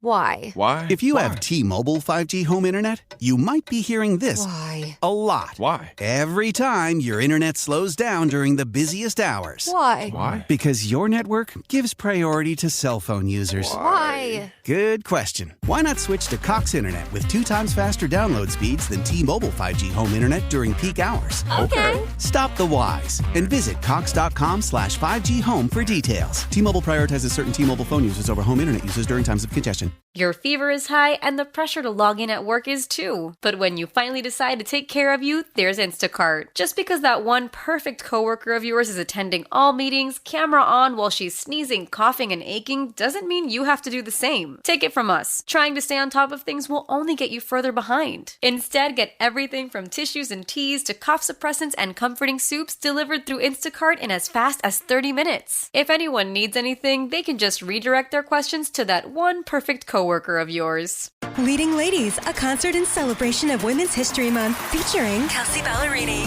Why? Why? If you have T-Mobile 5G home internet, you might be hearing this Why? a lot. Why? Every time your internet slows down during the busiest hours. Why? Why? Because your network gives priority to cell phone users. Why? Good question. Why not switch to Cox Internet with 2 times faster download speeds than T-Mobile 5G home internet during peak hours? Okay. Stop the whys and visit cox.com/5G home for details. T-Mobile prioritizes certain T-Mobile phone users over home internet users during times of congestion. Your fever is high and the pressure to log in at work is too. But when you finally decide to take care of you, there's Instacart. Just because that one perfect coworker of yours is attending all meetings, camera on while she's sneezing, coughing, and aching, doesn't mean you have to do the same. Take it from us. Trying to stay on top of things will only get you further behind. Instead, get everything from tissues and teas to cough suppressants and comforting soups delivered through Instacart in as fast as 30 minutes. If anyone needs anything, they can just redirect their questions to that one perfect coworker of yours. Leading Ladies, a concert in celebration of Women's History Month featuring Kelsey Ballerini,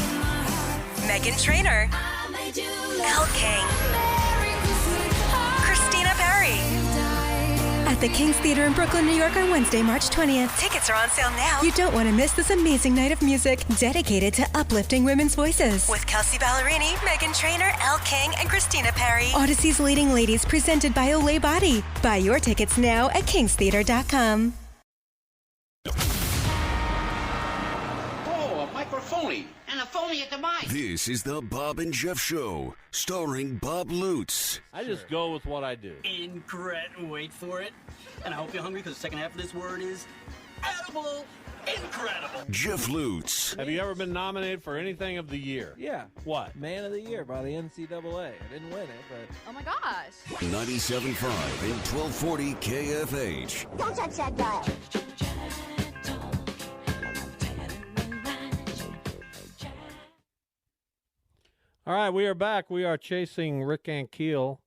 Meghan Trainor, Elle King, Christina Perri. At the King's Theater in Brooklyn, New York on Wednesday, March 20th. Tickets are on sale now. You don't want to miss this amazing night of music dedicated to uplifting women's voices. With Kelsey Ballerini, Meghan Trainor, Elle King, and Christina Perri. Odyssey's Leading Ladies presented by Olay Body. Buy your tickets now at kingstheater.com. Oh, a microphony. And a phony at the mic. This is the Bob and Jeff Show, starring Bob Lutz. I just go with what I do. Incredible. Wait for it. And I hope you're hungry because the second half of this word is edible. Incredible. Jeff Lutz. Have you ever been nominated for anything of the year? Yeah. What? Man of the Year by the NCAA. I didn't win it, but... Oh, my gosh. 97.5 and 1240 KFH. Don't touch that dial. All right, we are back. We are chasing Rick Ankiel,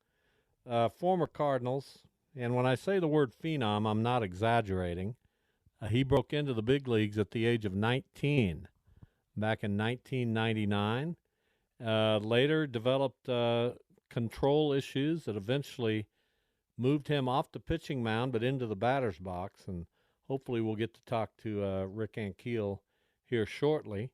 former Cardinals. And when I say the word phenom, I'm not exaggerating. He broke into the big leagues at the age of 19 back in 1999. Later developed control issues that eventually moved him off the pitching mound but into the batter's box. And hopefully we'll get to talk to Rick Ankiel here shortly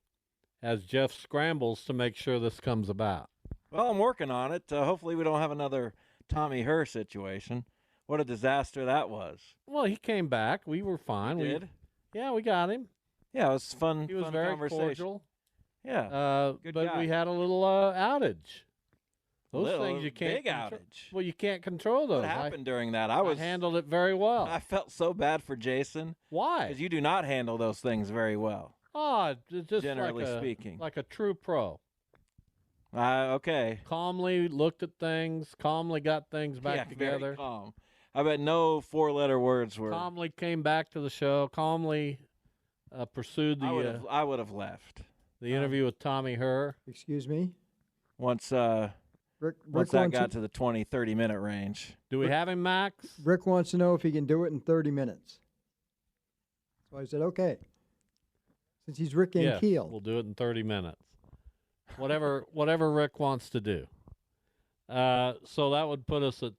as Jeff scrambles to make sure this comes about. Well, I'm working on it. Hopefully we don't have another Tommy Herr situation. What a disaster that was. Well, he came back. We were fine. We did? Yeah, we got him. Yeah, it was fun. He was fun very conversation. cordial. Yeah, good but guy. we had a little outage. Those things you can't big outage. Well, you can't control those. What happened during that? I handled it very well. I felt so bad for Jason. Why? Because you do not handle those things very well. Oh, just generally speaking, like a true pro. Okay. Calmly looked at things. Calmly got things back together. Very calm. I bet no 4-letter words were. Calmly came back to the show. Calmly pursued the. I would have left. The interview with Tommy Herr. Excuse me. Once Rick that got to the 20, 30-minute range. Do we have him, Max? Rick wants to know if he can do it in 30 minutes. So I said, okay. Since he's Rick Ankiel. Yes, we'll do it in 30 minutes. Whatever Rick wants to do. So that would put us at.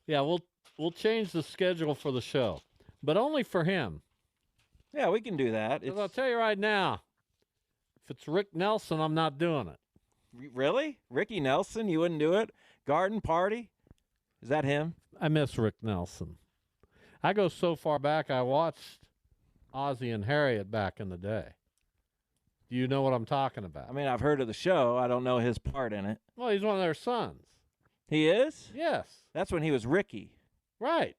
Yeah, we'll change the schedule for the show, but only for him. Yeah, we can do that. I'll tell you right now, if it's Rick Nelson, I'm not doing it. Really? Ricky Nelson? You wouldn't do it? Garden Party? Is that him? I miss Rick Nelson. I go so far back, I watched Ozzie and Harriet back in the day. Do you know what I'm talking about? I mean, I've heard of the show. I don't know his part in it. Well, he's one of their sons. He is? Yes. That's when he was Ricky. Right.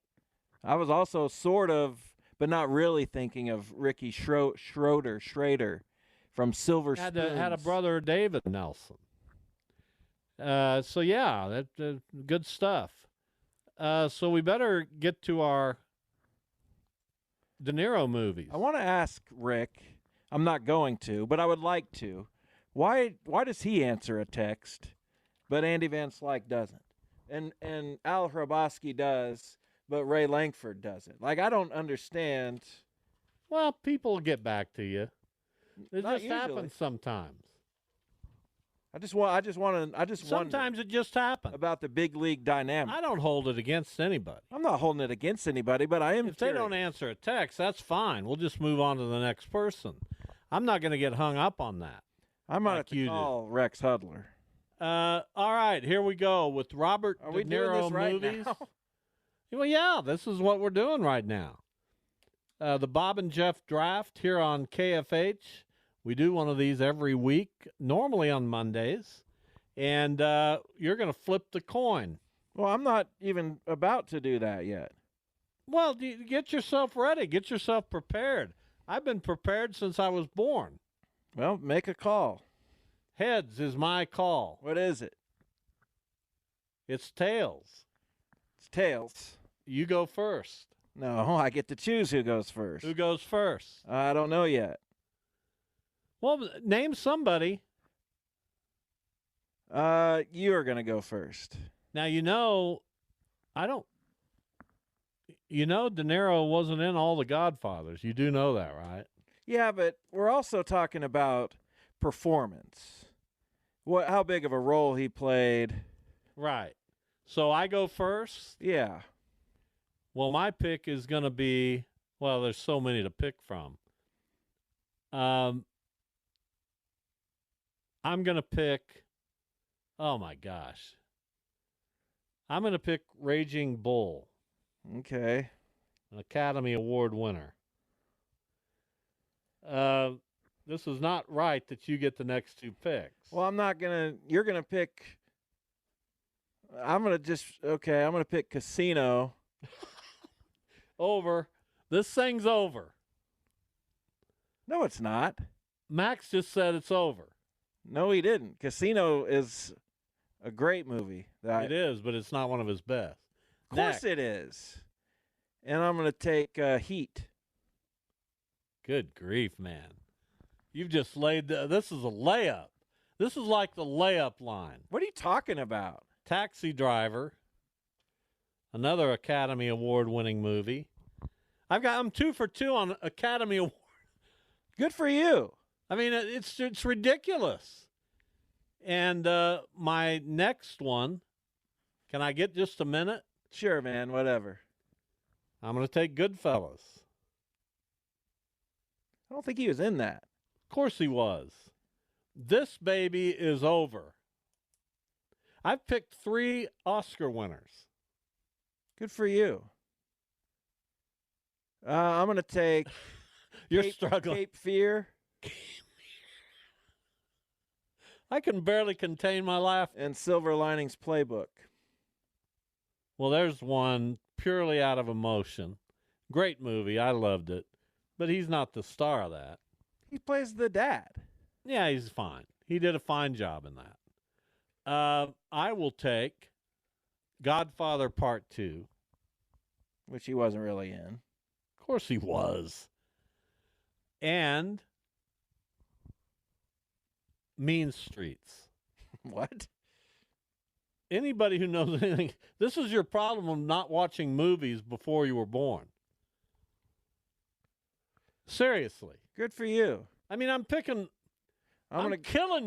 I was also sort of, but not really thinking of Ricky Schrader from Silver Spoons. Had a brother, David Nelson. So, yeah, that good stuff. So we better get to our De Niro movies. I want to ask Rick. I'm not going to, but I would like to. Why does he answer a text, but Andy Van Slyke doesn't? And Al Hrabosky does, but Ray Langford doesn't. Like, I don't understand. Well, people get back to you. It Not just usually. happens sometimes. I just wonder Sometimes it just happens. about the big league dynamic. I don't hold it against anybody. I'm not holding it against anybody, but I am. If they don't answer a text, that's fine. We'll just move on to the next person. I'm not going to get hung up on that. I might like have to you call Rex Hudler. All right, here we go with Robert Are De we doing Niro this right movies. now? Well, yeah, this is what we're doing right now. The Bob and Jeff Draft here on KFH. We do one of these every week, normally on Mondays. And you're going to flip the coin. Well, I'm not even about to do that yet. Well, get yourself ready. Get yourself prepared. I've been prepared since I was born. Well, make a call. Heads is my call. What is it? It's tails. It's tails. You go first. No, I get to choose who goes first. Who goes first? I don't know yet. Well, name somebody. You are going to go first. Now, De Niro wasn't in all the Godfathers. You do know that, right? Yeah, but we're also talking about performance. How big of a role he played. Right. So I go first? Yeah. Well, my pick is going to be, well, there's so many to pick from. I'm going to pick, oh my gosh. I'm going to pick Raging Bull. Okay. An Academy Award winner. This is not right that you get the next two picks. Well, you're going to pick, I'm going to pick Casino. Over. This thing's over. No, it's not. Max just said it's over. No, he didn't. Casino is a great movie. It is, but it's not one of his best. Of course it is. And I'm going to take Heat. Good grief, man. You've just laid this is a layup. This is like the layup line. What are you talking about? Taxi Driver. Another Academy Award winning movie. I'm 2 for 2 on Academy Award. Good for you. I mean, it's ridiculous. And my next one, can I get just a minute? Sure, man, whatever. I'm going to take Goodfellas. I don't think he was in that. Of course he was. This baby is over. I've picked 3 Oscar winners. Good for you. I'm going to take You're struggling. Cape Fear. I can barely contain my laugh. And Silver Linings Playbook. Well, there's one purely out of emotion. Great movie. I loved it. But he's not the star of that. He plays the dad. Yeah, he's fine. He did a fine job in that. I will take Godfather Part 2. Which he wasn't really in. Of course he was. And Mean Streets. What? Anybody who knows anything, this is your problem of not watching movies before you were born. Seriously. Good for you. I mean, I'm killing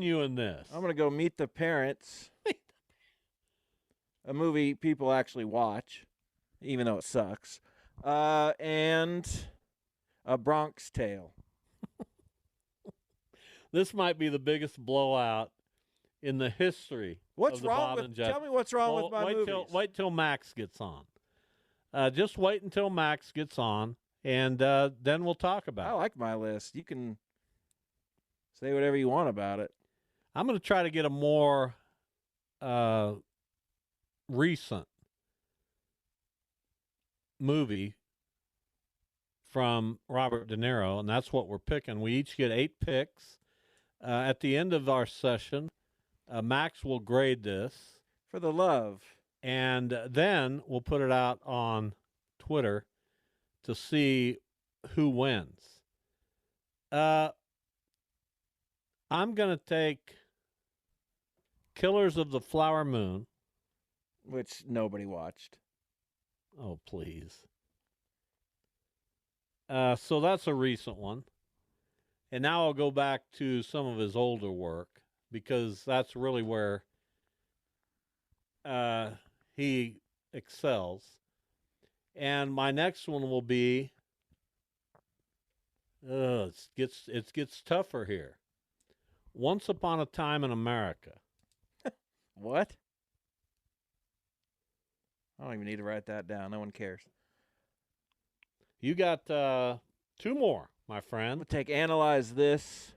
you in this. I'm going to go Meet the Parents. A movie people actually watch, even though it sucks. And A Bronx Tale. This might be the biggest blowout in the history of the Bob and Jeff. Tell me what's wrong with my movies. Wait till Max gets on. Just wait until Max gets on, and then we'll talk about it. I like my list. You can say whatever you want about it. I'm going to try to get a more recent movie from Robert De Niro, and that's what we're picking. We each get 8 picks. At the end of our session, Max will grade this. For the love. And then we'll put it out on Twitter to see who wins. I'm going to take Killers of the Flower Moon. Which nobody watched. Oh, please. So that's a recent one. And now I'll go back to some of his older work. because that's really where he excels. And my next one will be, it gets tougher here. Once Upon a Time in America. What? I don't even need to write that down. No one cares. You got 2 more, my friend. Analyze This.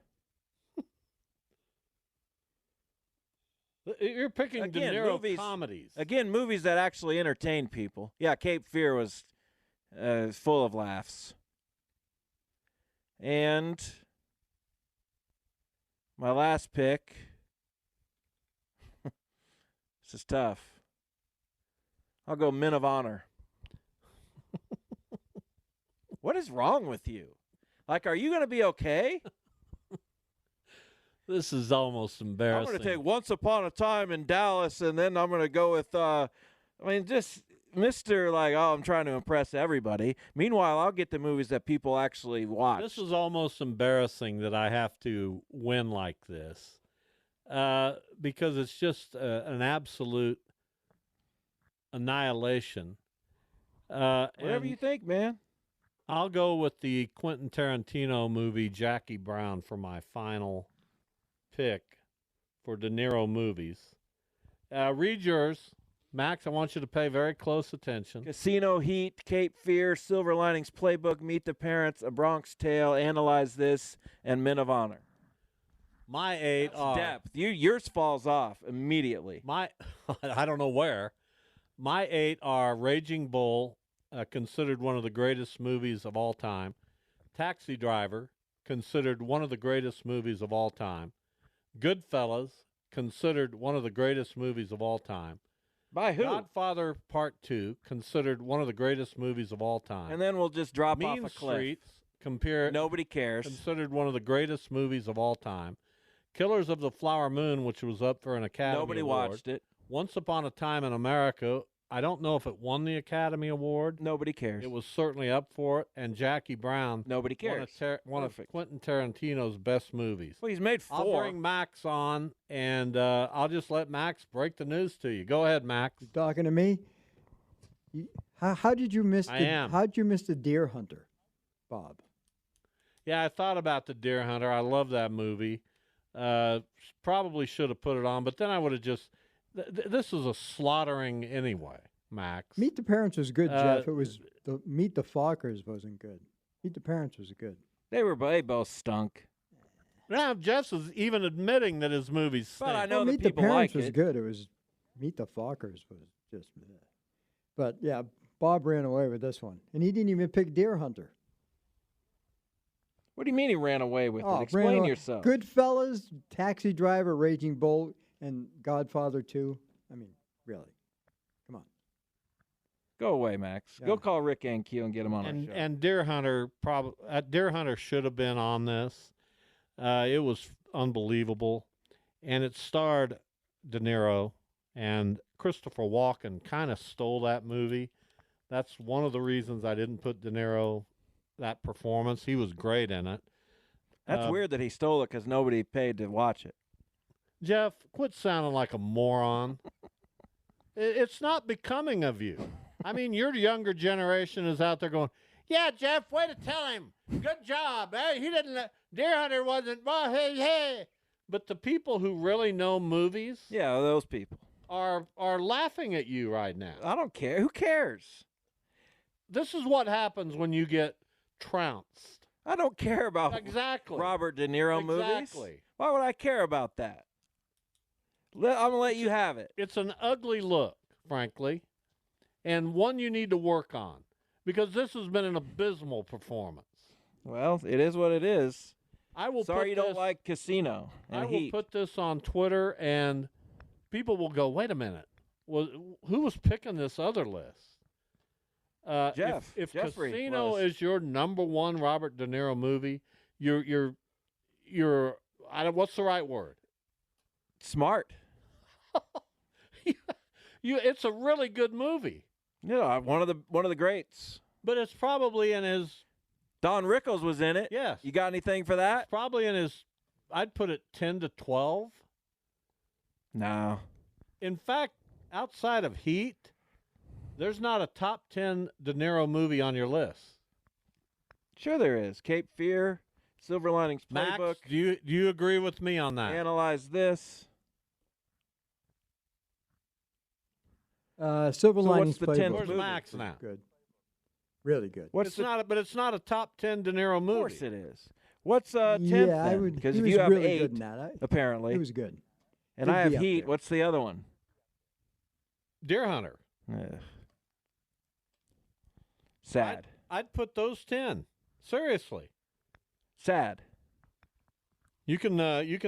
You're picking Again, De Niro movies, comedies. Again, movies that actually entertain people. Yeah, Cape Fear was full of laughs. And my last pick. This is tough. I'll go Men of Honor. What is wrong with you? Like, are you going to be okay? This is almost embarrassing. I'm going to take Once Upon a Time in Dallas, and then I'm going to go with, just Mr. Like, oh, I'm trying to impress everybody. Meanwhile, I'll get the movies that people actually watch. This is almost embarrassing that I have to win like this because it's just an absolute annihilation. Whatever you think, man. I'll go with the Quentin Tarantino movie Jackie Brown for my final pick for De Niro movies. Read yours. Max, I want you to pay very close attention. Casino, Heat, Cape Fear, Silver Linings Playbook, Meet the Parents, A Bronx Tale, Analyze This, and Men of Honor. My 8 are depth. Yours falls off immediately. I don't know where. My 8 are Raging Bull, considered one of the greatest movies of all time. Taxi Driver, considered one of the greatest movies of all time. Goodfellas, considered one of the greatest movies of all time. By who? Godfather Part 2, considered one of the greatest movies of all time. And then we'll just drop Mean off a cliff. Streets, nobody cares. Considered one of the greatest movies of all time. Killers of the Flower Moon, which was up for an Academy Nobody Award. watched it. Once Upon a Time in America, I don't know if it won the Academy Award. Nobody cares. It was certainly up for it. And Jackie Brown. Nobody cares. One of Quentin Tarantino's best movies. Well, he's made 4. I'll bring Max on, and I'll just let Max break the news to you. Go ahead, Max. You talking to me? How did you miss? How did you miss the Deer Hunter, Bob? Yeah, I thought about the Deer Hunter. I love that movie. Probably should have put it on, but then I would have just. This is a slaughtering anyway, Max. Meet the Parents was good, Jeff. It was the Meet the Fockers wasn't good. Meet the Parents was good. They both stunk. Now Jeff is even admitting that his movies stink. But I know that Meet people the Parents like was it. good. It was Meet the Fockers was just. But yeah, Bob ran away with this one, and he didn't even pick Deer Hunter. What do you mean he ran away with it? Explain yourself. Goodfellas, Taxi Driver, Raging Bull, and Godfather 2. I mean, really. Come on. Go away, Max. Yeah. Go call Rick Ankiel and get him on our show. And Deer Hunter Deer Hunter should have been on this. It was unbelievable, and it starred De Niro, and Christopher Walken kind of stole that movie. That's one of the reasons I didn't put De Niro that performance. He was great in it. That's weird that he stole it because nobody paid to watch it. Jeff, quit sounding like a moron. It's not becoming of you. I mean, your younger generation is out there going, yeah, Jeff, way to tell him. Good job. Hey, he didn't, Deer Hunter wasn't, well, hey. But the people who really know movies. Yeah, those people. Are laughing at you right now. I don't care. Who cares? This is what happens when you get trounced. I don't care about Robert De Niro movies. Why would I care about that? I'm going to let you have it. It's an ugly look, frankly, and one you need to work on because this has been an abysmal performance. Well, it is what it is. Sorry you don't like Casino and Heat. Will put this on Twitter, and people will go, wait a minute. Who was picking this other list? Jeff. If Jeffrey Casino was. is your number one Robert De Niro movie, you're what's the right word? Smart. It's a really good movie. Yeah, one of the greats. But it's probably in his. Don Rickles was in it. Yes. You got anything for that? It's probably in his. I'd put it 10 to 12. No. In fact, outside of Heat, there's not a top 10 De Niro movie on your list. Sure there is. Cape Fear, Silver Linings Max, Playbook. do you agree with me on that? Analyze This. Silver So Linings what's the Playbook. 10th Where's movie? Max now? Good. Really good. What's But it's not a top 10 De Niro movie. Of course it is. What's 10th yeah, I then? would. Because He if was you have really 8, good in that. apparently, It was good. and It'd I have be up Heat, there. what's the other one? Deer Hunter. Ugh. Sad. I'd put those 10. Seriously. Sad. You can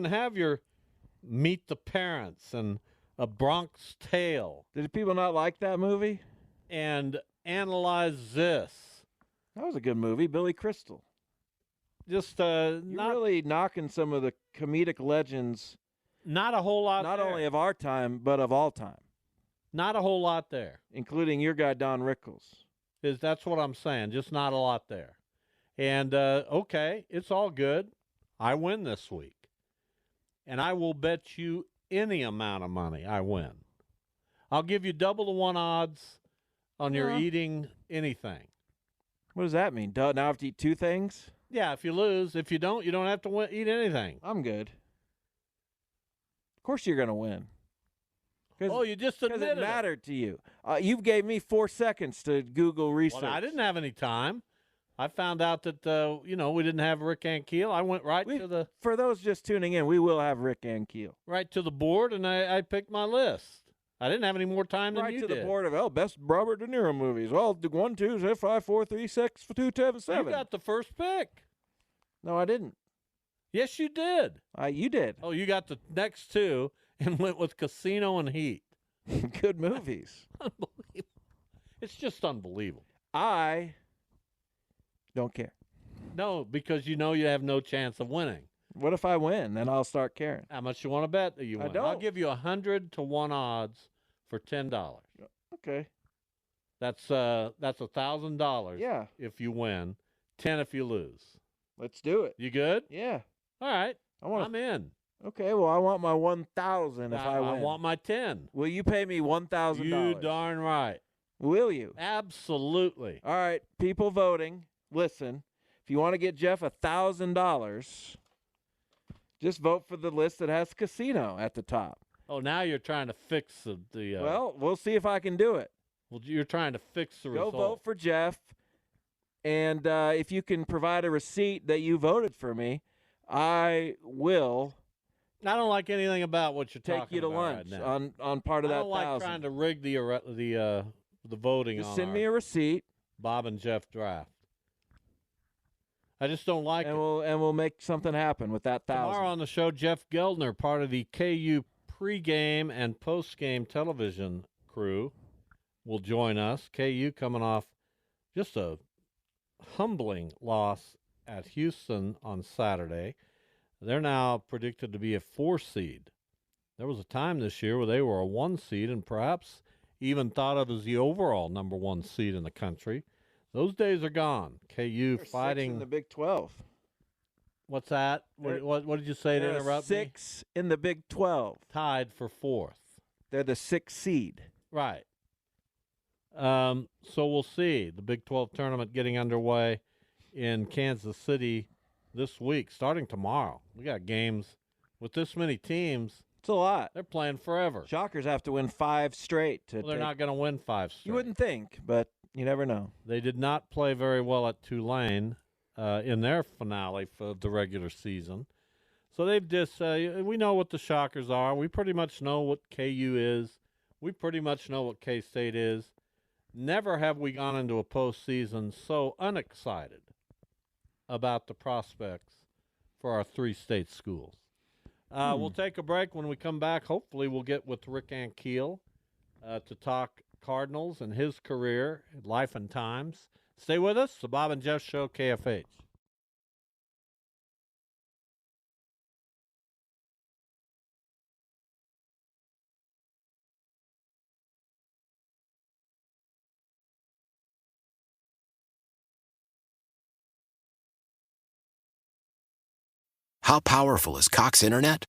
have your Meet the Parents and A Bronx Tale Did people not like that movie? and Analyze This. That was a good movie. Billy Crystal. Just You're not really knocking some of the comedic legends, not a whole lot not there. only of our time, but of all time, Not a whole lot there. including your guy, Don Rickles. That's what I'm saying. Just not a lot there. And okay, it's all good. I win this week. And I will bet you any amount of money I win. I'll give you double to 1 odds on your Yeah. eating anything. What does that mean? Duh, now I have to eat 2 things? Yeah, if you lose. If you don't have to eat anything. I'm good. Of course you're going to win. Oh, you just Because admitted it mattered to you. You gave me 4 seconds to Google research. Well, I didn't have any time. I found out that, we didn't have Rick Ankiel. I went For those just tuning in, we will have Rick Ankiel. right to the board, and I picked my list. I didn't have any more time than Right you to did. the board of, best Robert De Niro movies. Well, 1, 2, 5, 4, 3, 6, 2, 7, 7. You got the first pick. No, I didn't. Yes, you did. You did. Oh, you got the next 2 and went with Casino and Heat. Good movies. Unbelievable. It's just unbelievable. I don't care. No, because you have no chance of winning. What if I win? Then I'll start caring. How much you want to bet that you I win? don't. I'll give you 100 to 1 odds for $10. Okay. That's $1,000. Yeah. If you win, 10 if you lose. Let's do it. You good? Yeah. All right. I'm in. Okay, well, I want my 1,000 if I win. I want my 10. Will you pay me $1,000? You darn right. Will you? Absolutely. All right, people voting, listen. If you want to get Jeff $1,000, just vote for the list that has Casino at the top. Oh, now you're trying to fix the well, we'll see if I can do it. Well, you're trying to fix the Go result. vote for Jeff, and if you can provide a receipt that you voted for me, I will I don't like anything about what you're take talking you to about lunch right now. on part of I that don't like 1,000. trying to rig the voting Just on send our me a receipt, Bob and Jeff draft. I just don't like and it. we'll make something happen with that 1,000. Tomorrow on the show, Jeff Geldner, part of the KU pregame and postgame television crew, will join us. KU coming off just a humbling loss at Houston on Saturday. They're now predicted to be a 4 seed. There was a time this year where they were a 1 seed and perhaps even thought of as the overall number 1 seed in the country. Those days are gone. KU They're fighting 6 in the Big 12. What's that? What did you say to They're interrupt 6 in the Big 12. me? Tied for 4th. They're the 6th seed. Right. So we'll see. The Big 12 tournament getting underway in Kansas City this week, starting tomorrow. We got games with this many teams. It's a lot. They're playing forever. Shockers have to win 5 straight. Well, they're not going to win 5 straight. You wouldn't think, but you never know. They did not play very well at Tulane in their finale for the regular season. So they've just, we know what the Shockers are. We pretty much know what KU is. We pretty much know what K-State is. Never have we gone into a postseason so unexcited about the prospects for our 3 state schools. We'll take a break. When we come back, hopefully we'll get with Rick Ankiel to talk Cardinals and his career, life and times. Stay with us. The Bob and Jeff Show, KFH. How powerful is Cox Internet?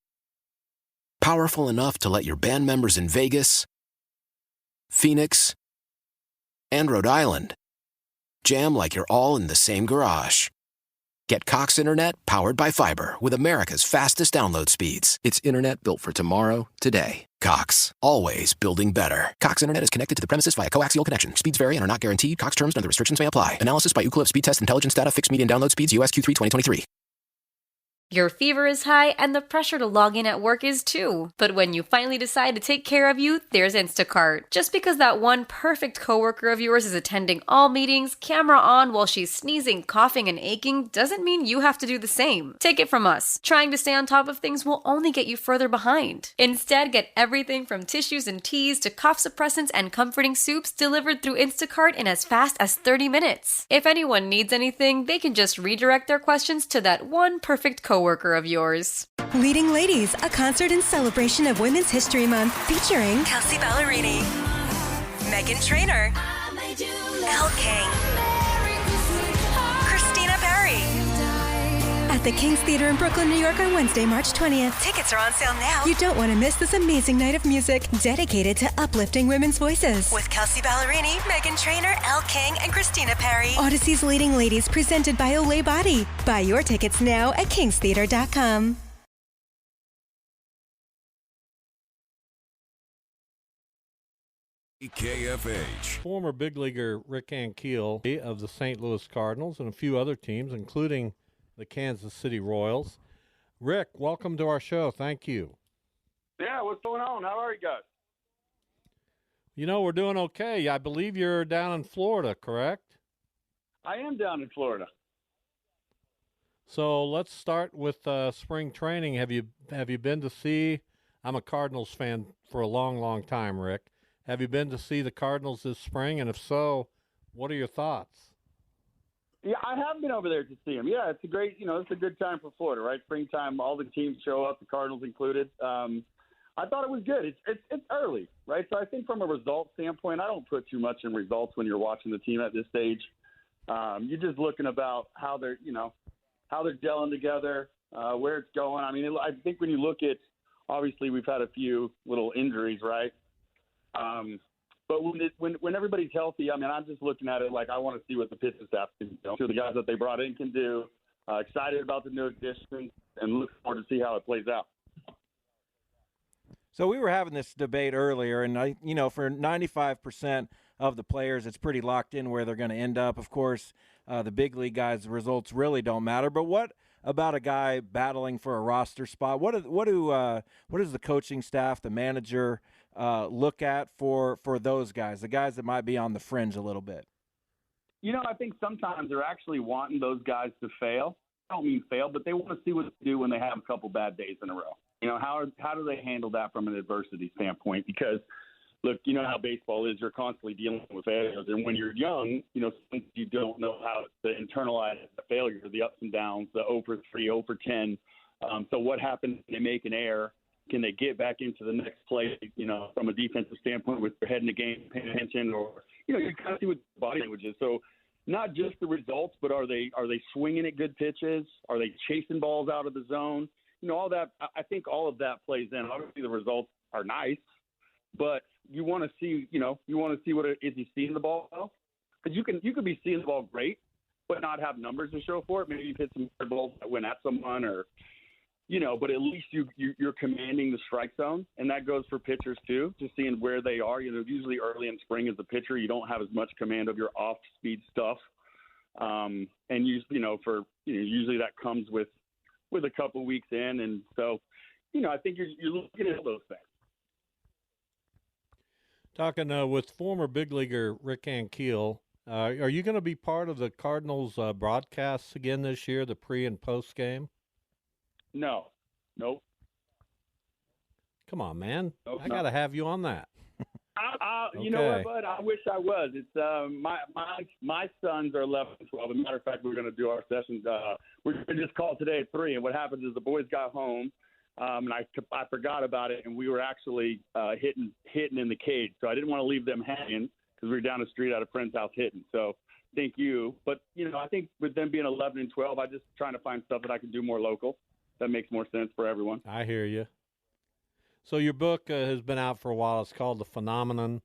Powerful enough to let your band members in Vegas, Phoenix, and Rhode Island jam like you're all in the same garage. Get Cox Internet powered by fiber with America's fastest download speeds. It's internet built for tomorrow, today. Cox, always building better. Cox Internet is connected to the premises via coaxial connection. Speeds vary and are not guaranteed. Cox terms and other restrictions may apply. Analysis by Ookla Speed Test Intelligence Data. Fixed median download speeds. US Q3 2023. Your fever is high and the pressure to log in at work is too. But when you finally decide to take care of you, there's Instacart. Just because that one perfect coworker of yours is attending all meetings, camera on while she's sneezing, coughing, and aching, doesn't mean you have to do the same. Take it from us. Trying to stay on top of things will only get you further behind. Instead, get everything from tissues and teas to cough suppressants and comforting soups delivered through Instacart in as fast as 30 minutes. If anyone needs anything, they can just redirect their questions to that one perfect coworker of yours. Leading Ladies, a concert in celebration of Women's History Month featuring Kelsey Ballerini, Meghan Trainor, Elle King, Christina Perry. At the King's Theater in Brooklyn, New York on Wednesday, March 20th. Tickets are on sale now. You don't want to miss this amazing night of music dedicated to uplifting women's voices. With Kelsey Ballerini, Meghan Trainor, Elle King, and Christina Perry. Odyssey's Leading Ladies presented by Olay Body. Buy your tickets now at kingstheater.com. KFH. Former big leaguer Rick Ankiel of the St. Louis Cardinals and a few other teams, including the Kansas City Royals. Rick, welcome to our show. Thank you. Yeah, what's going on? How are you guys? You know, we're doing okay. I believe you're down in Florida, correct? I am down in Florida. So let's start with spring training. Have you been to see? I'm a Cardinals fan for a long, long time, Rick. Have you been to see the Cardinals this spring? And if so, what are your thoughts? Yeah, I have been over there to see them. Yeah, it's a great, it's a good time for Florida, right? Springtime, all the teams show up, the Cardinals included. I thought it was good. It's early, right? So I think from a result standpoint, I don't put too much in results when you're watching the team at this stage. You're just looking about how they're gelling together, where it's going. I mean, I think when you look at, obviously we've had a few little injuries, right? But when everybody's healthy, I mean, I'm just looking at it like I want to see what the pitching staff can do. The guys that they brought in can do. Excited about the new additions and look forward to see how it plays out. So we were having this debate earlier, and for 95% of the players, it's pretty locked in where they're going to end up. Of course, the big league guys, the results really don't matter. But what about a guy battling for a roster spot? What does the coaching staff, the manager, look at for those guys, the guys that might be on the fringe a little bit? I think sometimes they're actually wanting those guys to fail. I don't mean fail, but they want to see what they do when they have a couple bad days in a row. How do they handle that from an adversity standpoint? Because, look, you know how baseball is. You're constantly dealing with failures. And when you're young, you don't know how to internalize the failure, the ups and downs, the 0 for 3, 0 for 10. So what happens when they make an error? Can they get back into the next play, from a defensive standpoint with their head in the game, paying attention, or, you kind of see what body language is. So not just the results, but are they swinging at good pitches? Are they chasing balls out of the zone? All that. I think all of that plays in. Obviously, the results are nice, but you want to see, what is he seeing the ball well? Because you could be seeing the ball great, but not have numbers to show for it. Maybe you've hit some balls that went at someone, or but at least you're commanding the strike zone, and that goes for pitchers too. Just seeing where they are. Usually early in spring as a pitcher, you don't have as much command of your off-speed stuff, and usually that comes with a couple weeks in, and so I think you're looking at those things. Talking with former big leaguer Rick Ankiel, are you going to be part of the Cardinals broadcasts again this year, the pre and post game? No. Nope. Come on, man. Nope, I got to have you on that. You know what, bud? I wish I was. It's my sons are 11 and 12. As a matter of fact, we're going to do our sessions. We're going to just call today at 3. And what happens is the boys got home, and I forgot about it, and we were actually hitting in the cage. So I didn't want to leave them hanging because we were down the street at a friend's house hitting. So thank you. But, I think with them being 11 and 12, I'm just trying to find stuff that I can do more local. That makes more sense for everyone. I hear you. So your book has been out for a while. It's called The Phenomenon,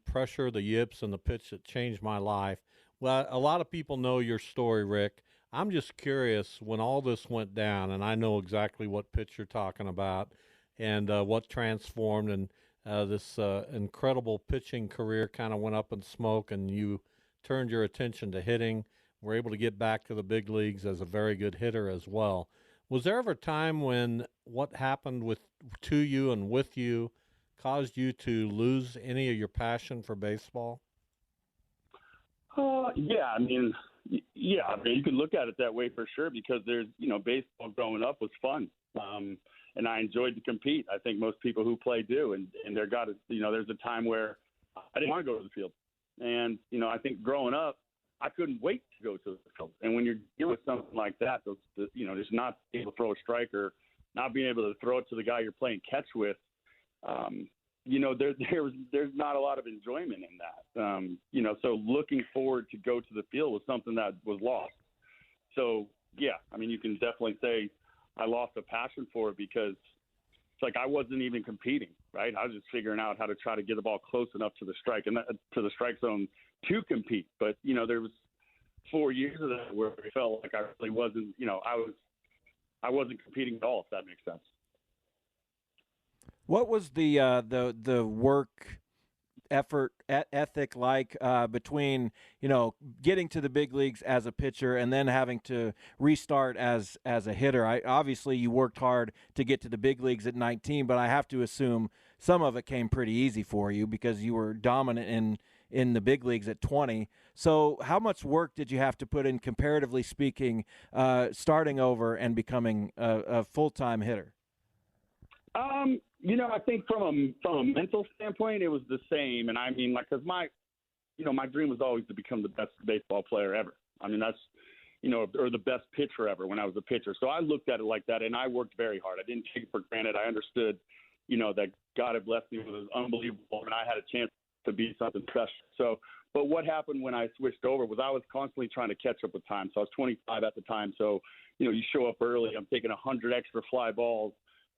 Pressure, the Yips, and the Pitch That Changed My Life. Well, a lot of people know your story, Rick. I'm just curious, when all this went down, and I know exactly what pitch you're talking about and what transformed, and this incredible pitching career kind of went up in smoke, and you turned your attention to hitting, were able to get back to the big leagues as a very good hitter as well. Was there ever a time when what happened to you and with you caused you to lose any of your passion for baseball? Yeah, I mean, you can look at it that way for sure, because there's, baseball growing up was fun. And I enjoyed to compete. I think most people who play do. And there's a time where I didn't want to go to the field. And, I think growing up, I couldn't wait to go to the field. And when you're dealing with something like that, just not being able to throw a strike or not being able to throw it to the guy you're playing catch with, there's not a lot of enjoyment in that. So looking forward to go to the field was something that was lost. So, yeah, I mean, you can definitely say I lost a passion for it, because it's like I wasn't even competing, right? I was just figuring out how to try to get the ball close enough to the strike zone to compete. But, there was 4 years of that where it felt like I really wasn't, I wasn't competing at all, if that makes sense. What was the work ethic like between getting to the big leagues as a pitcher and then having to restart as a hitter? Obviously you worked hard to get to the big leagues at 19, but I have to assume some of it came pretty easy for you because you were dominant in the big leagues at 20. So how much work did you have to put in, comparatively speaking, starting over and becoming a full-time hitter? I think from a mental standpoint, it was the same. And I mean, because my dream was always to become the best baseball player ever. I mean, that's, or the best pitcher ever when I was a pitcher. So I looked at it like that, and I worked very hard. I didn't take it for granted. I understood, that God had blessed me with it was unbelievable, and I had a chance to be something special. So, but what happened when I switched over was I was constantly trying to catch up with time. So I was 25 at the time. So, you show up early. I'm taking 100 extra fly balls.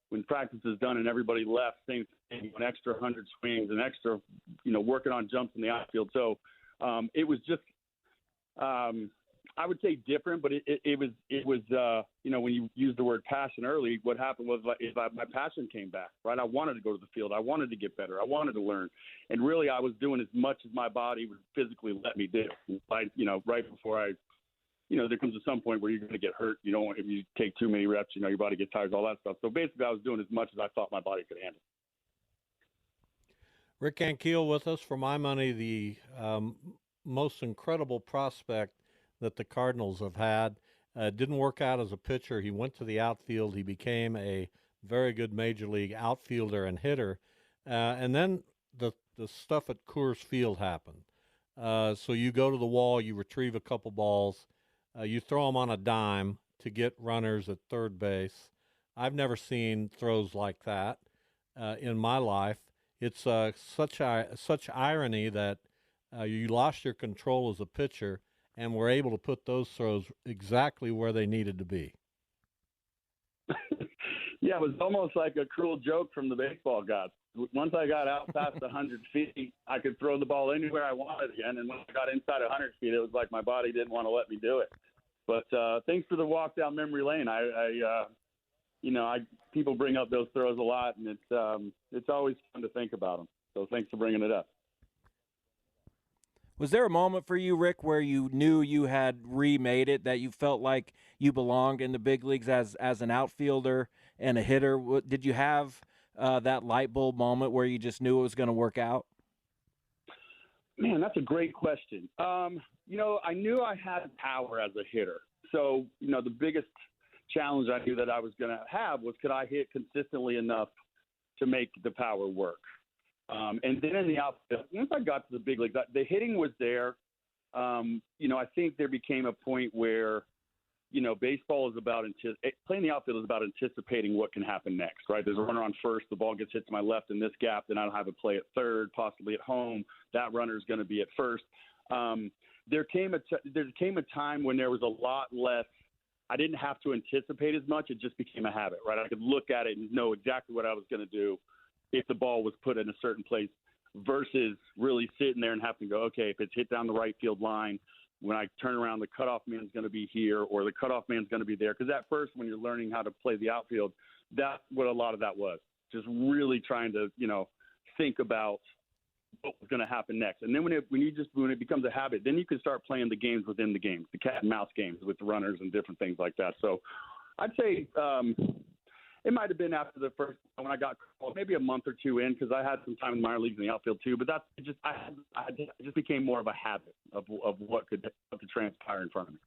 When practice is done and everybody left, same thing, an extra 100 swings, an extra, working on jumps in the outfield. So it was just, I would say different, but it was when you used the word passion early, what happened was my passion came back, right? I wanted to go to the field. I wanted to get better. I wanted to learn. And really I was doing as much as my body would physically let me do. Right before there comes to some point where you're going to get hurt. If you take too many reps, your body gets tired, all that stuff. So basically I was doing as much as I thought my body could handle. Rick Ankiel with us. For my money, the most incredible prospect that the Cardinals have had. Didn't work out as a pitcher. He went to the outfield. He became a very good major league outfielder and hitter. And then the stuff at Coors Field happened. So you go to the wall, you retrieve a couple balls, you throw them on a dime to get runners at third base. I've never seen throws like that in my life. It's such irony that you lost your control as a pitcher and were able to put those throws exactly where they needed to be. Yeah, it was almost like a cruel joke from the baseball gods. Once I got out past 100 feet, I could throw the ball anywhere I wanted again. And when I got inside 100 feet, it was like my body didn't want to let me do it. But thanks for the walk down memory lane. People bring up those throws a lot, and it's always fun to think about them. So thanks for bringing it up. Was there a moment for you, Rick, where you knew you had remade it, that you felt like you belonged in the big leagues as an outfielder and a hitter? Did you have that light bulb moment where you just knew it was going to work out? Man, that's a great question. I knew I had power as a hitter. So, the biggest challenge I knew that I was going to have was, could I hit consistently enough to make the power work? And then in the outfield, once I got to the big leagues, the hitting was there. I think there became a point where, baseball is about playing the outfield is about anticipating what can happen next, right? There's a runner on first, the ball gets hit to my left in this gap, then I don't have a play at third, possibly at home. That runner is going to be at first. There came a time when there was a lot less I didn't have to anticipate as much. It just became a habit, right? I could look at it and know exactly what I was going to do if the ball was put in a certain place versus really sitting there and having to go, okay, if it's hit down the right field line, when I turn around, the cutoff man's going to be here or the cutoff man's going to be there. Because at first, when you're learning how to play the outfield, that's what a lot of that was. Just really trying to, think about what was going to happen next. And then when it becomes a habit, then you can start playing the games within the games, the cat and mouse games with the runners and different things like that. So I'd say it might have been after the first, when I got called, maybe a month or two in, because I had some time in minor leagues in the outfield too. But it just became more of a habit of what could transpire in front of me.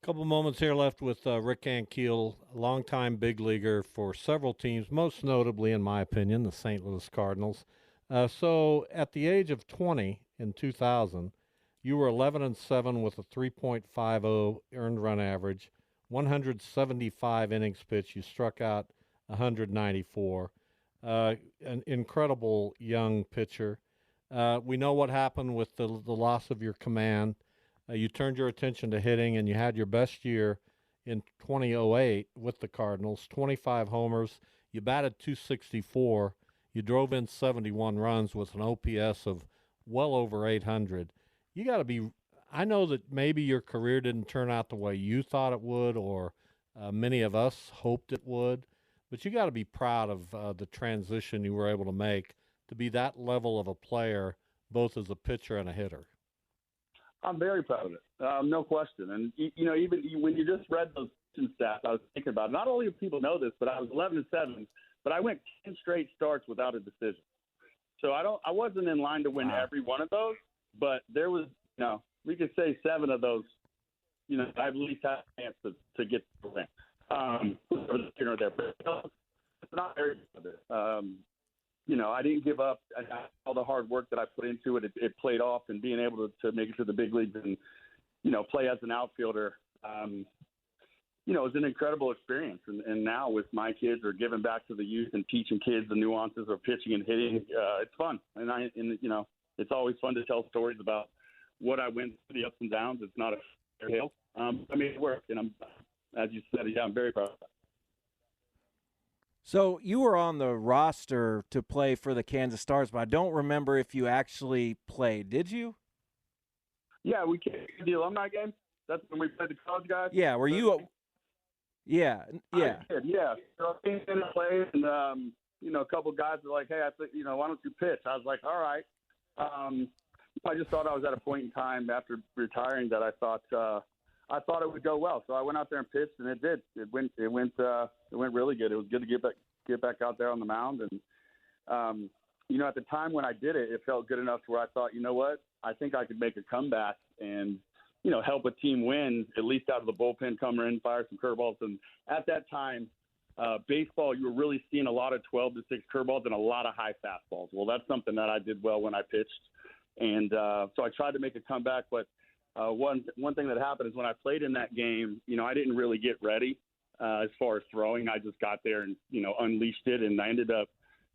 Couple moments here left with Rick Ankiel, a longtime big leaguer for several teams, most notably, in my opinion, the St. Louis Cardinals. So at the age of 20 in 2000, you were 11-7 with a 3.50 earned run average, 175 innings pitched. You struck out 194. An incredible young pitcher. We know what happened with the loss of your command. You turned your attention to hitting, and you had your best year in 2008 with the Cardinals, 25 homers. You batted .264. You drove in 71 runs with an OPS of well over 800. You got to be – I know that maybe your career didn't turn out the way you thought it would or many of us hoped it would, but you got to be proud of the transition you were able to make to be that level of a player, both as a pitcher and a hitter. I'm very proud of it, no question. And, even when you just read those stats, I was thinking about it. Not only do people know this, but I was 11-7, but I went 10 straight starts without a decision. So I wasn't in line to win every one of those, but there was, we could say 7 of those, I at least had a chance to get the win. There, but it's not very good. I didn't give up. All the hard work that I put into it, it played off, and being able to make it to the big leagues and, play as an outfielder, it was an incredible experience. And now with my kids, or giving back to the youth and teaching kids the nuances of pitching and hitting, it's fun. And it's always fun to tell stories about what I went through, the ups and downs. It's not a fair tale. It worked, and as you said, I'm very proud of that. So you were on the roster to play for the Kansas Stars, but I don't remember if you actually played. Did you? Yeah, we came to the alumni game. That's when we played the college guys. Yeah, were you? Yeah. I did, yeah. So I came in and played, and a couple of guys were like, "Hey, I think, why don't you pitch?" I was like, "All right." I just thought I was at a point in time after retiring that I thought it would go well. So I went out there and pitched, and it did. It went really good. It was good to get back out there on the mound. And, at the time when I did it, it felt good enough to where I thought, you know what, I think I could make a comeback and, help a team win, at least out of the bullpen, come in, fire some curveballs. And at that time, baseball, you were really seeing a lot of 12-6 curveballs and a lot of high fastballs. Well, that's something that I did well when I pitched. And so I tried to make a comeback, but one thing that happened is when I played in that game, I didn't really get ready as far as throwing. I just got there and, unleashed it, and I ended up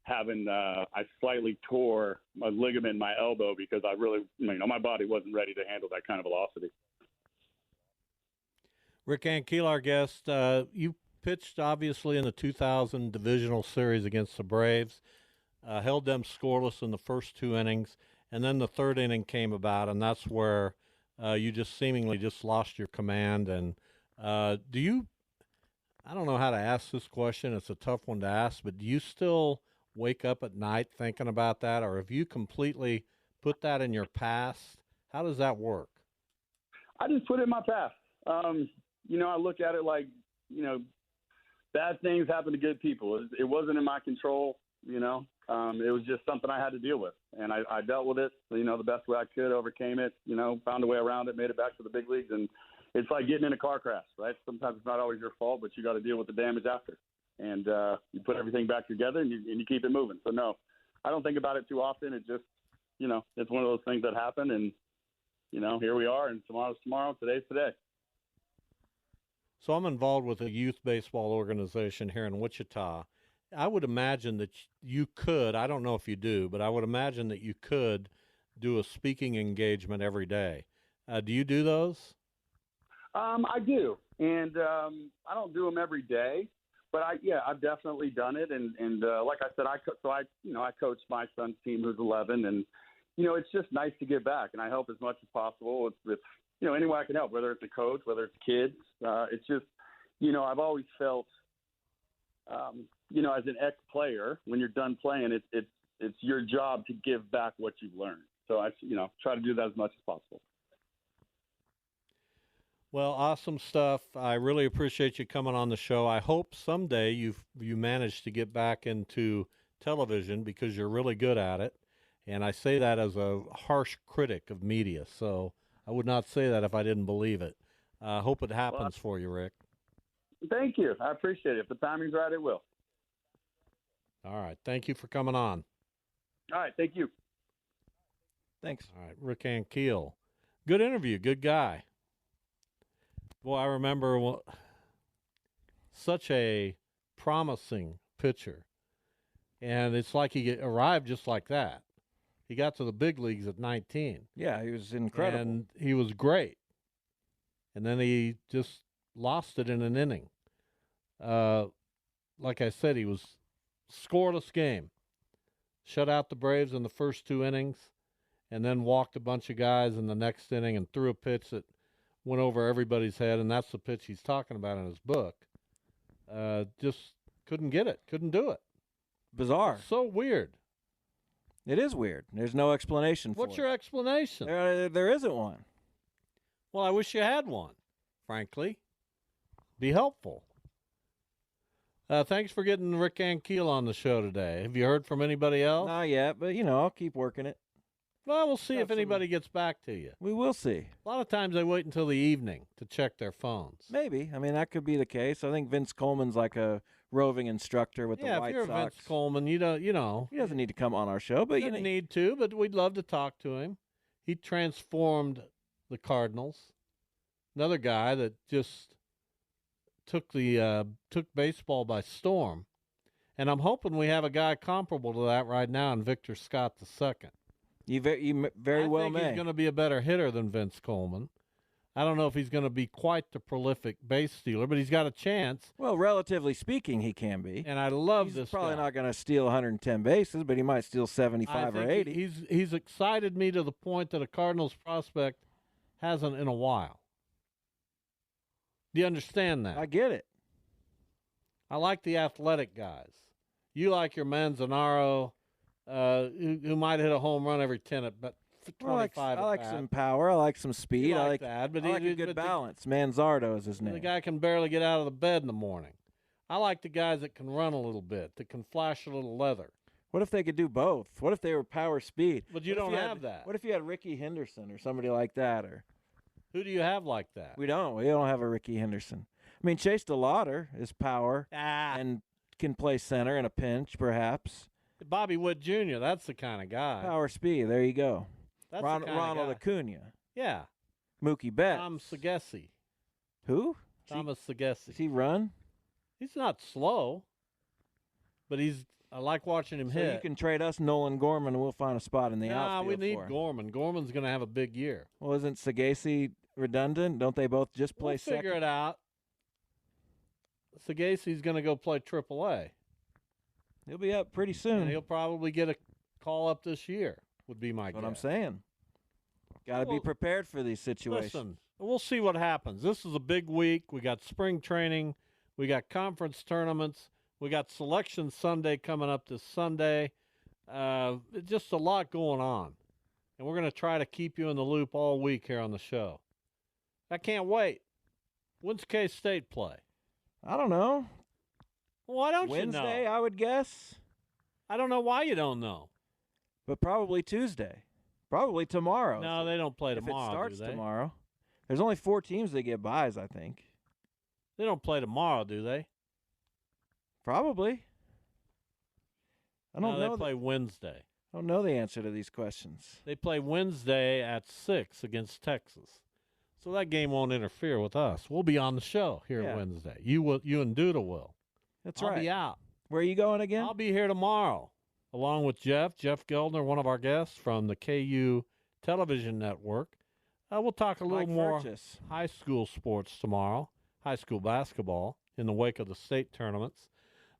having I slightly tore a ligament in my elbow because I really, my body wasn't ready to handle that kind of velocity. Rick Ankiel, our guest, you pitched obviously in the 2000 divisional series against the Braves, held them scoreless in the first 2 innings, and then the 3rd inning came about, and that's where you just seemingly just lost your command. And do you – I don't know how to ask this question. It's a tough one to ask, but do you still wake up at night thinking about that, or have you completely put that in your past? How does that work? I just put it in my past. I look at it like, bad things happen to good people. It wasn't in my control, it was just something I had to deal with. And I dealt with it, the best way I could, overcame it, found a way around it, made it back to the big leagues. And it's like getting in a car crash, right? Sometimes it's not always your fault, but you got to deal with the damage after. And you put everything back together and you keep it moving. So, no, I don't think about it too often. It just, it's one of those things that happen. And, here we are, and tomorrow's tomorrow, today's today. So I'm involved with a youth baseball organization here in Wichita. I would imagine that you could, I don't know if you do, but I would imagine that you could do a speaking engagement every day. Do you do those? I do, and I don't do them every day, but I've definitely done it. And like I said, I coach my son's team who's 11, and it's just nice to give back, and I help as much as possible with any way I can help, whether it's a coach, whether it's kids. It's just I've always felt as an ex-player, when you're done playing, it's your job to give back what you've learned. So I try to do that as much as possible. Well, awesome stuff. I really appreciate you coming on the show. I hope someday you manage to get back into television because you're really good at it. And I say that as a harsh critic of media, so I would not say that if I didn't believe it. I hope it happens for you, Rick. Thank you. I appreciate it. If the timing's right, it will. All right. Thank you for coming on. All right. Thank you. Thanks. All right. Rick Ankiel. Good interview. Good guy. Boy, I remember such a promising pitcher. And it's like he arrived just like that. He got to the big leagues at 19. Yeah, he was incredible. And he was great. And then he just lost it in an inning. Like I said, he was scoreless game. Shut out the Braves in the first 2 innings, and then walked a bunch of guys in the next inning and threw a pitch that went over everybody's head, and that's the pitch he's talking about in his book. Just couldn't get it. Couldn't do it. Bizarre. It's so weird. It is weird. There's no explanation for it. What's your explanation? There isn't one. Well, I wish you had one, frankly. Be helpful. Thanks for getting Rick Ankiel on the show today. Have you heard from anybody else? Not yet, but, I'll keep working it. Well, we'll see if anybody gets back to you. We will see. A lot of times they wait until the evening to check their phones. Maybe. I mean, that could be the case. I think Vince Coleman's like a roving instructor with the White Sox. Yeah, if you're Vince Coleman, you don't, He doesn't need to come on our show, but he doesn't need to, but we'd love to talk to him. He transformed the Cardinals. Another guy that just took baseball by storm. And I'm hoping we have a guy comparable to that right now in Victor Scott II. You very well may. I think he's going to be a better hitter than Vince Coleman. I don't know if he's going to be quite the prolific base stealer, but he's got a chance. Well, relatively speaking, he can be. And I love he's this probably guy. not going to steal 110 bases, but he might steal 75 or 80. He's excited me to the point that a Cardinals prospect hasn't in a while. Do you understand that? I get it. I like the athletic guys. You like your Manzanaro, who might hit a home run every 10 at but 25. I like some power. I like some speed. I like that, but I like a good balance. Manzardo is his name. The guy can barely get out of the bed in the morning. I like the guys that can run a little bit, that can flash a little leather. What if they could do both? What if they were power speed? But you don't have that. What if you had Ricky Henderson or somebody like that? Or who do you have like that? We don't. We don't have a Ricky Henderson. I mean, Chase DeLauder is power and can play center in a pinch, perhaps. Bobby Wood Jr., that's the kind of guy. Power speed. There you go. That's Ronald Acuna. Yeah. Mookie Betts. Tom Segesi. Who? Thomas Segesi. Does he run? He's not slow, but I like watching him hit. So you can trade us Nolan Gorman, and we'll find a spot in the outfield. We need Gorman. Gorman's going to have a big year. Well, isn't Segesi redundant? Don't they both just play second? Figure it out. Segesi's going to go play AAA. He'll be up pretty soon. And he'll probably get a call up this year, would be my guess. That's what I'm saying. Got to be prepared for these situations. Listen, we'll see what happens. This is a big week. We got spring training. We got conference tournaments. We got Selection Sunday coming up this Sunday. Just a lot going on. And we're going to try to keep you in the loop all week here on the show. I can't wait. When's K-State play? I don't know. Why don't Wednesday, you know? I would guess. I don't know why you don't know. But probably Tuesday. Probably tomorrow. No, they don't play if tomorrow, it starts do they? tomorrow. There's only 4 teams that get buys, I think. They don't play tomorrow, do they? Probably. I don't know. They play Wednesday. I don't know the answer to these questions. They play Wednesday at 6 against Texas. So that game won't interfere with us. We'll be on the show here Wednesday. You and Duda will. That's right. I'll be out. Where are you going again? I'll be here tomorrow, along with Jeff Geldner, one of our guests from the KU television network. We'll talk a little more Purchase. high school sports tomorrow, high school basketball in the wake of the state tournaments.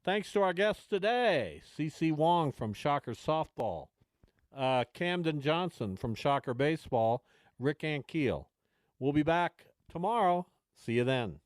Thanks to our guests today, C.C. Wong from Shocker Softball, Camden Johnson from Shocker Baseball, Rick Ankiel. We'll be back tomorrow. See you then.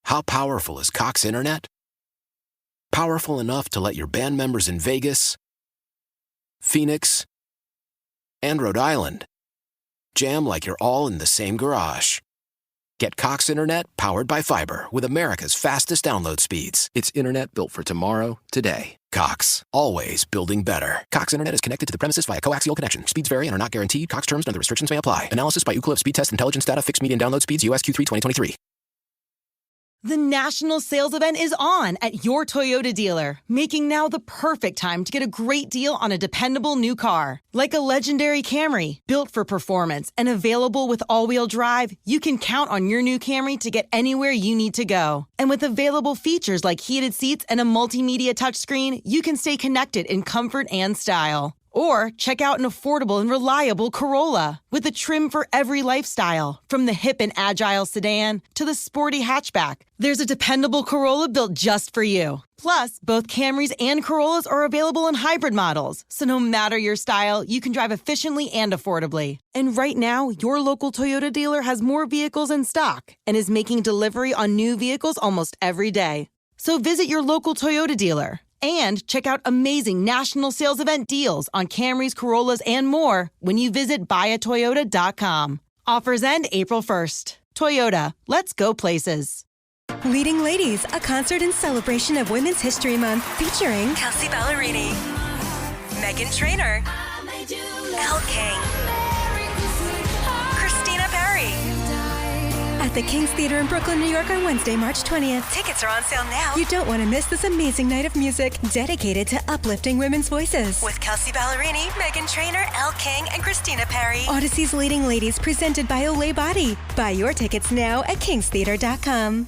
How powerful is Cox Internet? Powerful enough to let your band members in Vegas, Phoenix, and Rhode Island jam like you're all in the same garage. Get Cox Internet powered by fiber with America's fastest download speeds. It's internet built for tomorrow, today. Cox, always building better. Cox Internet is connected to the premises via coaxial connection. Speeds vary and are not guaranteed. Cox terms and other restrictions may apply. Analysis by Ookla of Speed Test Intelligence Data. Fixed median download speeds. US Q3 2023. The national sales event is on at your Toyota dealer, making now the perfect time to get a great deal on a dependable new car. Like a legendary Camry, built for performance and available with all-wheel drive, you can count on your new Camry to get anywhere you need to go. And with available features like heated seats and a multimedia touchscreen, you can stay connected in comfort and style. Or check out an affordable and reliable Corolla with a trim for every lifestyle, from the hip and agile sedan to the sporty hatchback. There's a dependable Corolla built just for you. Plus, both Camrys and Corollas are available in hybrid models, so no matter your style, you can drive efficiently and affordably. And right now, your local Toyota dealer has more vehicles in stock and is making delivery on new vehicles almost every day. So visit your local Toyota dealer. And check out amazing national sales event deals on Camrys, Corollas, and more when you visit buyatoyota.com. Offers end April 1st. Toyota, let's go places. Leading Ladies, a concert in celebration of Women's History Month featuring Kelsey Ballerini, Meghan Trainor, Elle King, Christina Perri. At the King's Theater in Brooklyn, New York on Wednesday, March 20th. Tickets are on sale now. You don't want to miss this amazing night of music dedicated to uplifting women's voices. With Kelsey Ballerini, Meghan Trainor, Elle King, and Christina Perri. Odyssey's Leading Ladies presented by Olay Body. Buy your tickets now at kingstheater.com.